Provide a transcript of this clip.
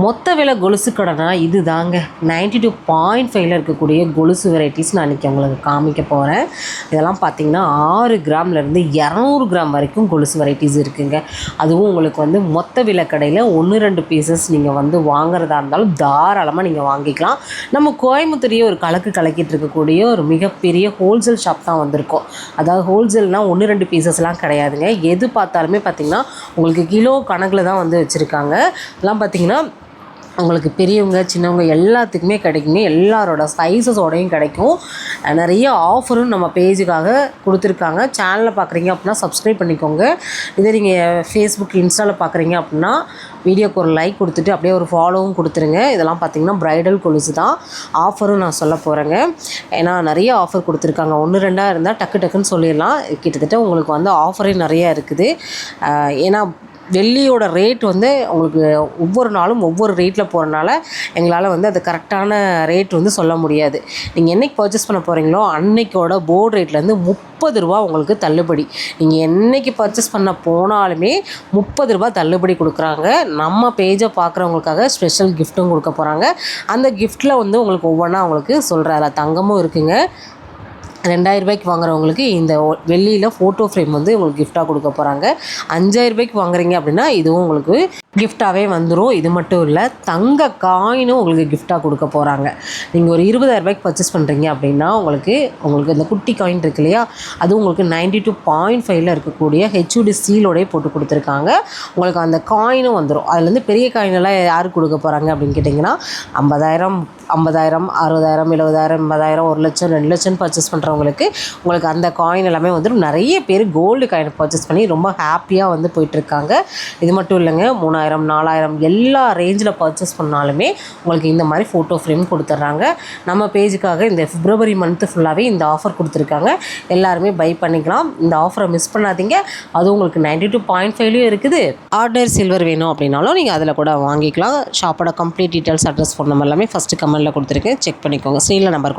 மொத்த விலை கொலுசு கடைனா இது தாங்க. 92.5ல் இருக்கக்கூடிய கொலுசு வெரைட்டிஸ் நான் இன்றைக்கி உங்களுக்கு காமிக்க போகிறேன். இதெல்லாம் பார்த்திங்கன்னா 6 கிராம்லேருந்து 200 கிராம் வரைக்கும் கொலுசு வெரைட்டிஸ் இருக்குதுங்க. அதுவும் உங்களுக்கு வந்து மொத்த விலை கடையில் 1-2 பீசஸ் நீங்கள் வந்து வாங்குறதா இருந்தாலும் தாராளமாக நீங்கள் வாங்கிக்கலாம். நம்ம கோயம்புத்தூரையே ஒரு கலக்கிட்டு இருக்கக்கூடிய ஒரு மிகப்பெரிய ஹோல்சேல் ஷாப் தான் வந்திருக்கோம். அதாவது ஹோல்சேல்னால் 1-2 பீசஸ்லாம் கிடையாதுங்க. எது பார்த்தாலுமே பார்த்திங்கன்னா உங்களுக்கு கிலோ கணக்கில் தான் வந்து வச்சுருக்காங்க. இதெல்லாம் பார்த்திங்கன்னா உங்களுக்கு பெரியவங்க சின்னவங்க எல்லாத்துக்குமே கிடைக்குங்க. எல்லாரோட சைஸஸோடையும் கிடைக்கும். நிறைய ஆஃபரும் நம்ம பேஜுக்காக கொடுத்துருக்காங்க. சேனலில் பார்க்குறீங்க அப்படின்னா சப்ஸ்கிரைப் பண்ணிக்கோங்க. இதே நீங்கள் ஃபேஸ்புக் இன்ஸ்டாவில் பார்க்குறீங்க அப்படின்னா வீடியோக்கு ஒரு லைக் கொடுத்துட்டு அப்படியே ஒரு ஃபாலோவும் கொடுத்துருங்க. இதெல்லாம் பார்த்திங்கன்னா ப்ரைடல் கொலுசு தான். ஆஃபரும் நான் சொல்ல போகிறேங்க. ஏன்னா நிறைய ஆஃபர் கொடுத்துருக்காங்க. 1-2 இருந்தால் டக்குன்னு சொல்லிடலாம். கிட்டத்தட்ட உங்களுக்கு வந்து ஆஃபரே நிறையா இருக்குது. ஏன்னா வெள்ளியோட ரேட் வந்து உங்களுக்கு ஒவ்வொரு நாளும் ஒவ்வொரு ரேட்டில் போகிறனால எங்களால் வந்து அது கரெக்டான ரேட் வந்து சொல்ல முடியாது. நீங்கள் என்றைக்கு பர்ச்சேஸ் பண்ண போகிறீங்களோ அன்னைக்கோட போர்டு ரேட்லேருந்து 30 ரூபா உங்களுக்கு தள்ளுபடி. நீங்கள் என்றைக்கு பர்ச்சேஸ் பண்ண போனாலுமே 30 ரூபா தள்ளுபடி கொடுக்குறாங்க. நம்ம பேஜை பார்க்குறவங்களுக்காக ஸ்பெஷல் கிஃப்ட்டும் கொடுக்க போகிறாங்க. அந்த கிஃப்ட்டில் வந்து உங்களுக்கு ஒவ்வொன்றா உங்களுக்கு சொல்கிறாரு. தங்கமும் இருக்குங்க. 2000 ரூபாய்க்கு வாங்குறவங்களுக்கு இந்த வெள்ளியில் ஃபோட்டோ ஃப்ரேம் வந்து உங்களுக்கு கிஃப்டாக கொடுக்க போகிறாங்க. 5000 ரூபாய்க்கு வாங்குறீங்க அப்படின்னா இதுவும் உங்களுக்கு கிஃப்டாகவே வந்துடும். இது மட்டும் இல்லை, தங்க காயினும் உங்களுக்கு கிஃப்டாக கொடுக்க போகிறாங்க. நீங்கள் ஒரு 20,000 ரூபாய்க்கு பர்ச்சேஸ் பண்ணுறீங்க அப்படின்னா உங்களுக்கு இந்த குட்டி காயின் இருக்கு இல்லையா, அது உங்களுக்கு 92.5ல் இருக்கக்கூடிய HUD சீலோடய போட்டு கொடுத்துருக்காங்க. உங்களுக்கு அந்த காயினும் வந்துடும். அதுலேருந்து பெரிய காயினெல்லாம் யாருக்கு கொடுக்க போகிறாங்க அப்படின்னு கேட்டிங்கன்னா 50,000, 60,000, 70,000, 80,000, 1 லட்சம், 2 லட்சம் பர்ச்சேஸ் பண்ணுறவங்களுக்கு உங்களுக்கு அந்த காயின் எல்லாமே வந்துடும். நிறைய பேர் கோல்டு காயின் பர்ச்சேஸ் பண்ணி ரொம்ப ஹாப்பியாக வந்து போயிட்டுருக்காங்க. இது மட்டும் இல்லைங்க, 3,000, 4,000 எல்லா ரேஞ்சில் பர்ச்சேஸ் பண்ணாலுமே உங்களுக்கு இந்த மாதிரி ஃபோட்டோ ஃப்ரேம் கொடுத்துட்றாங்க. நம்ம பேஜுக்காக இந்த பிப்ரவரி மந்த்து ஃபுல்லாகவே இந்த ஆஃபர் கொடுத்துருக்காங்க. எல்லாருமே பை பண்ணிக்கலாம். இந்த ஆஃபரை மிஸ் பண்ணாதீங்க. அதுவும் உங்களுக்கு 92.5லையும் இருக்குது. ஆர்டினரி சில்வர் வேணும் அப்படின்னாலும் நீங்கள் அதில் கூட வாங்கிக்கலாம். ஷாப்போட complete details, address, phone number எல்லாமே ஃபஸ்ட்டு கமெண்ட்டில் கொடுத்துருக்கேன். செக் பண்ணிக்கோங்க. ஸ்க்ரீனில் நம்பர்